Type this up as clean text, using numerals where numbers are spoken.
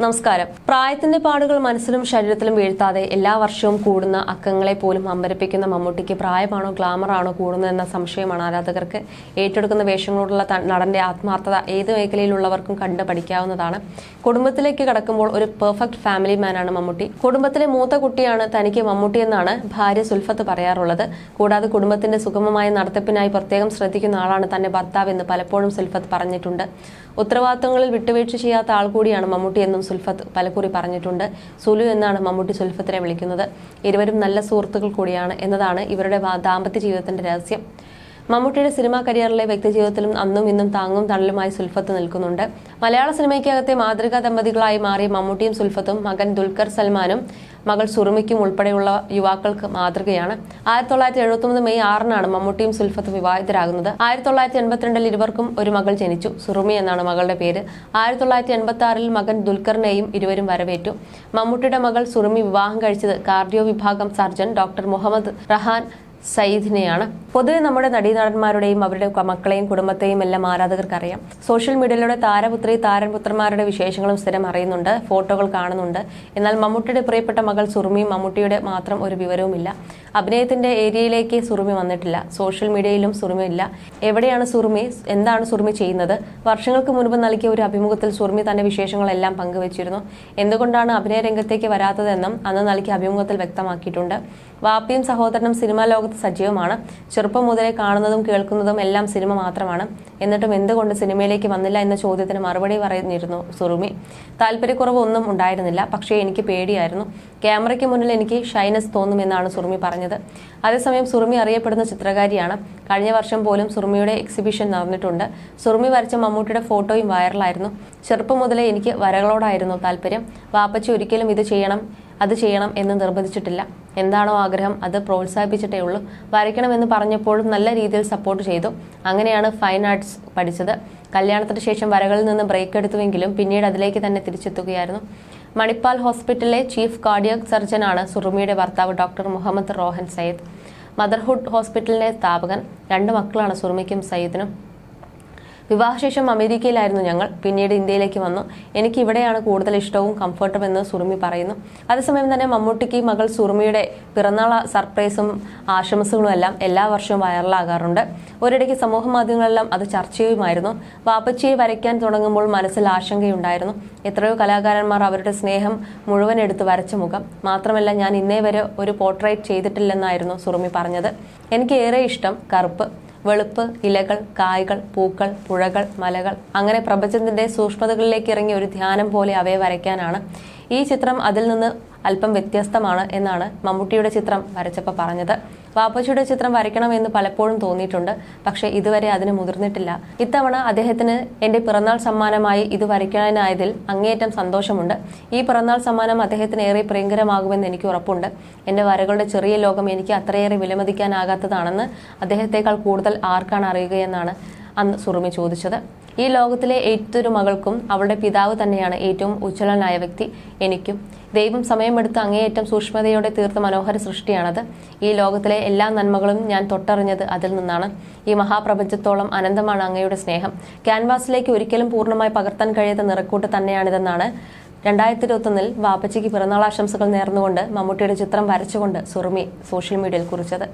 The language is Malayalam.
നമസ്കാരം. പ്രായത്തിന്റെ പാടുകൾ മനസ്സിലും ശരീരത്തിലും വീഴ്ത്താതെ എല്ലാ വർഷവും കൂടുന്ന അക്കങ്ങളെ പോലും അമ്പരപ്പിക്കുന്ന മമ്മൂട്ടിക്ക് പ്രായമാണോ ഗ്ലാമറാണോ കൂടുന്നതെന്ന സംശയമാണ് ആരാധകർക്ക്. ഏറ്റെടുക്കുന്ന വേഷങ്ങളോടുള്ള നടന്റെ ആത്മാർത്ഥത ഏത് മേഖലയിലുള്ളവർക്കും കണ്ട് പഠിക്കാവുന്നതാണ്. കുടുംബത്തിലേക്ക് കടക്കുമ്പോൾ ഒരു പെർഫെക്റ്റ് ഫാമിലി മാനാണ് മമ്മൂട്ടി. കുടുംബത്തിലെ മൂത്ത കുട്ടിയാണ് തനിക്ക് മമ്മൂട്ടി എന്നാണ് ഭാര്യ സുൽഫത്ത് പറയാറുള്ളത്. കൂടാതെ കുടുംബത്തിന്റെ സുഗമമായ നടത്തിപ്പിനായി പ്രത്യേകം ശ്രദ്ധിക്കുന്ന ആളാണ് തന്റെ ഭർത്താവ് എന്ന് പലപ്പോഴും സുൽഫത്ത് പറഞ്ഞിട്ടുണ്ട്. ഉത്തരവാദിത്തങ്ങളിൽ വിട്ടുവീഴ്ച ചെയ്യാത്ത ആൾ കൂടിയാണ് മമ്മൂട്ടി എന്നും സുൽഫത്ത് പലകുറി പറഞ്ഞിട്ടുണ്ട്. സുലു എന്നാണ് മമ്മൂട്ടി സുൽഫത്തിനെ വിളിക്കുന്നത്. ഇരുവരും നല്ല സുഹൃത്തുക്കൾ കൂടിയാണ് എന്നതാണ് ഇവരുടെ ദാമ്പത്യ ജീവിതത്തിന്റെ രഹസ്യം. മമ്മൂട്ടിയുടെ സിനിമാ കരിയറിലെ വ്യക്തിജീവിതത്തിലും അന്നും ഇന്നും താങ്ങും തണലുമായി സുൽഫത്ത് നിൽക്കുന്നുണ്ട്. മലയാള സിനിമയ്ക്കകത്തെ മാതൃകാ ദമ്പതികളായി മാറിയ മമ്മൂട്ടിയും സുൽഫത്തും മകൻ ദുൽഖർ സൽമാനും മകൾ സുറുമിക്കും ഉൾപ്പെടെയുള്ള യുവാക്കൾക്ക് മാതൃകയാണ്. 1979 മെയ് 6-നാണ് മമ്മൂട്ടിയും സുൽഫത്തും വിവാഹിതരാകുന്നത്. 1982 ഇരുവർക്കും ഒരു മകൾ ജനിച്ചു. സുറുമി എന്നാണ് മകളുടെ പേര്. 1986 മകൻ ദുൽഖറിനെയും ഇരുവരും വരവേറ്റു. മമ്മൂട്ടിയുടെ മകൾ സുറുമി വിവാഹം കഴിച്ചത് കാർഡിയോ വിഭാഗം സർജൻ ഡോക്ടർ മുഹമ്മദ് റഹാൻ സയ്യിദിനെയാണ്. പൊതുവെ നമ്മുടെ നടീനടന്മാരുടെയും അവരുടെ മക്കളെയും കുടുംബത്തെയും എല്ലാം ആരാധകർക്കറിയാം. സോഷ്യൽ മീഡിയയിലൂടെ താരപുത്രി താരപുത്രന്മാരുടെ വിശേഷങ്ങളും സ്ഥിരം അറിയുന്നുണ്ട്, ഫോട്ടോകൾ കാണുന്നുണ്ട്. എന്നാൽ മമ്മൂട്ടിയുടെ പ്രിയപ്പെട്ട മകൾ സുറുമിയും മമ്മൂട്ടിയുടെ മാത്രം ഒരു വിവരവുമില്ല. അഭിനയത്തിന്റെ ഏരിയയിലേക്ക് സുറുമി വന്നിട്ടില്ല. സോഷ്യൽ മീഡിയയിലും സുറുമി ഇല്ല. എവിടെയാണ് സുറുമി? എന്താണ് സുറുമി ചെയ്യുന്നത്? വർഷങ്ങൾക്ക് മുൻപ് നൽകിയ ഒരു അഭിമുഖത്തിൽ സുറുമി തന്റെ വിശേഷങ്ങളെല്ലാം പങ്കുവച്ചിരുന്നു. എന്തുകൊണ്ടാണ് അഭിനയ രംഗത്തേക്ക് വരാത്തതെന്നും അന്ന് നൽകിയ അഭിമുഖത്തിൽ വ്യക്തമാക്കിയിട്ടുണ്ട്. വാപ്പിയും സഹോദരനും സിനിമാ ലോകത്ത് സജീവമാണ്. ചെറുപ്പം മുതലേ കാണുന്നതും കേൾക്കുന്നതും എല്ലാം സിനിമ മാത്രമാണ്. എന്നിട്ടും എന്തുകൊണ്ട് സിനിമയിലേക്ക് വന്നില്ല എന്ന ചോദ്യത്തിന് മറുപടി പറഞ്ഞിരുന്നു സുറുമി. താല്പര്യക്കുറവ് ഒന്നും ഉണ്ടായിരുന്നില്ല, പക്ഷേ എനിക്ക് പേടിയായിരുന്നു. ക്യാമറയ്ക്ക് മുന്നിൽ എനിക്ക് ഷൈനസ് തോന്നുമെന്നാണ് സുറുമി പറഞ്ഞത്. അതേസമയം സുറുമി അറിയപ്പെടുന്ന ചിത്രകാരിയാണ്. കഴിഞ്ഞ വർഷം പോലും സുറുമിയുടെ എക്സിബിഷൻ നടന്നിട്ടുണ്ട്. സുറുമി വരച്ച മമ്മൂട്ടിയുടെ ഫോട്ടോയും വൈറലായിരുന്നു. ചെറുപ്പം മുതലേ എനിക്ക് വരകളോടായിരുന്നു താല്പര്യം. വാപ്പച്ചി ഒരിക്കലും ഇത് ചെയ്യണം അത് ചെയ്യണം എന്ന് നിർബന്ധിച്ചിട്ടില്ല. എന്താണോ ആഗ്രഹം അത് പ്രോത്സാഹിപ്പിച്ചിട്ടേ ഉള്ളൂ. വരയ്ക്കണമെന്ന് പറഞ്ഞപ്പോഴും നല്ല രീതിയിൽ സപ്പോർട്ട് ചെയ്തു. അങ്ങനെയാണ് ഫൈൻ ആർട്സ് പഠിച്ചത്. കല്യാണത്തിന് ശേഷം വരകളിൽ നിന്ന് ബ്രേക്ക് എടുത്തുവെങ്കിലും പിന്നീട് അതിലേക്ക് തന്നെ തിരിച്ചെത്തുകയായിരുന്നു. മണിപ്പാൽ ഹോസ്പിറ്റലിലെ ചീഫ് കാർഡിയാക് സർജനാണ് സുറുമിയുടെ ഭർത്താവ് ഡോക്ടർ മുഹമ്മദ് റോഹൻ സയ്യിദ്. മദർഹുഡ് ഹോസ്പിറ്റലിലെ സ്ഥാപകൻ. 2 മക്കളാണ് സുറുമിക്കും സയ്യിദിനും. വിവാഹശേഷം അമേരിക്കയിലായിരുന്നു ഞങ്ങൾ. പിന്നീട് ഇന്ത്യയിലേക്ക് വന്നു. എനിക്ക് ഇവിടെയാണ് കൂടുതൽ ഇഷ്ടവും കംഫർട്ടും എന്ന് സുറുമി പറയുന്നു. അതേസമയം തന്നെ മമ്മൂട്ടിക്ക് മകൾ സുറുമിയുടെ പിറന്നാൾ സർപ്രൈസും ആശംസകളും എല്ലാം എല്ലാ വർഷവും വൈറലാകാറുണ്ട്. ഒരിടയ്ക്ക് സമൂഹ മാധ്യമങ്ങളെല്ലാം അത് ചർച്ചയുമായിരുന്നു. വാപ്പച്ചിയെ വരയ്ക്കാൻ തുടങ്ങുമ്പോൾ മനസ്സിൽ ആശങ്കയുണ്ടായിരുന്നു. എത്രയോ കലാകാരന്മാർ അവരുടെ സ്നേഹം മുഴുവൻ എടുത്ത് വരച്ച മുഖം. മാത്രമല്ല, ഞാൻ ഇന്നേ വരെ ഒരു പോർട്രേറ്റ് ചെയ്തിട്ടില്ലെന്നായിരുന്നു സുറുമി പറഞ്ഞത്. എനിക്ക് ഏറെ ഇഷ്ടം കറുപ്പ്, വെളുപ്പ്, ഇലകൾ, കായ്കൾ, പൂക്കൾ, പുഴകൾ, മലകൾ, അങ്ങനെ പ്രപഞ്ചത്തിന്റെ സൂക്ഷ്മതകളിലേക്ക് ഇറങ്ങി ഒരു ധ്യാനം പോലെ അവയെ വരയ്ക്കാനാണ്. ഈ ചിത്രം അതിൽ നിന്ന് അല്പം വ്യത്യസ്തമാണ് എന്നാണ് മമ്മൂട്ടിയുടെ ചിത്രം വരച്ചപ്പോൾ പറഞ്ഞത്. വാപ്പച്ചിയുടെ ചിത്രം വരയ്ക്കണമെന്ന് പലപ്പോഴും തോന്നിയിട്ടുണ്ട്, പക്ഷേ ഇതുവരെ അതിന് മുതിർന്നിട്ടില്ല. ഇത്തവണ അദ്ദേഹത്തിന് എന്റെ പിറന്നാൾ സമ്മാനമായി ഇത് വരയ്ക്കാനായതിൽ അങ്ങേയറ്റം സന്തോഷമുണ്ട്. ഈ പിറന്നാൾ സമ്മാനം അദ്ദേഹത്തിന് ഏറെ പ്രിയങ്കരമാകുമെന്ന് എനിക്ക് ഉറപ്പുണ്ട്. എന്റെ വരകളുടെ ചെറിയ ലോകം എനിക്ക് അത്രയേറെ വിലമതിക്കാനാകാത്തതാണെന്ന് അദ്ദേഹത്തെക്കാൾ കൂടുതൽ ആർക്കാണ് അറിയുകയെന്നാണ് അന്ന് സുറുമി ചോദിച്ചത്. ഈ ലോകത്തിലെ ഏതൊരു മകൾക്കും അവളുടെ പിതാവ് തന്നെയാണ് ഏറ്റവും ഉജ്ജ്വലനായ വ്യക്തി. എനിക്കും ദൈവം സമയമെടുത്ത് അങ്ങേയറ്റം സൂക്ഷ്മതയോടെ തീർത്ത മനോഹര സൃഷ്ടിയാണത്. ഈ ലോകത്തിലെ എല്ലാ നന്മകളും ഞാൻ തൊട്ടറിഞ്ഞത് അതിൽ നിന്നാണ്. ഈ മഹാപ്രപഞ്ചത്തോളം അനന്തമാണ് അങ്ങയുടെ സ്നേഹം. ക്യാൻവാസിലേക്ക് ഒരിക്കലും പൂർണ്ണമായി പകർത്താൻ കഴിയാത്ത നിറക്കൂട്ട് തന്നെയാണിതെന്നാണ് 2021 വാപ്പച്ചിക്ക് പിറന്നാൾ ആശംസകൾ നേർന്നുകൊണ്ട് മമ്മൂട്ടിയുടെ ചിത്രം വരച്ചുകൊണ്ട് സുറുമി സോഷ്യൽ മീഡിയയിൽ കുറിച്ചത്.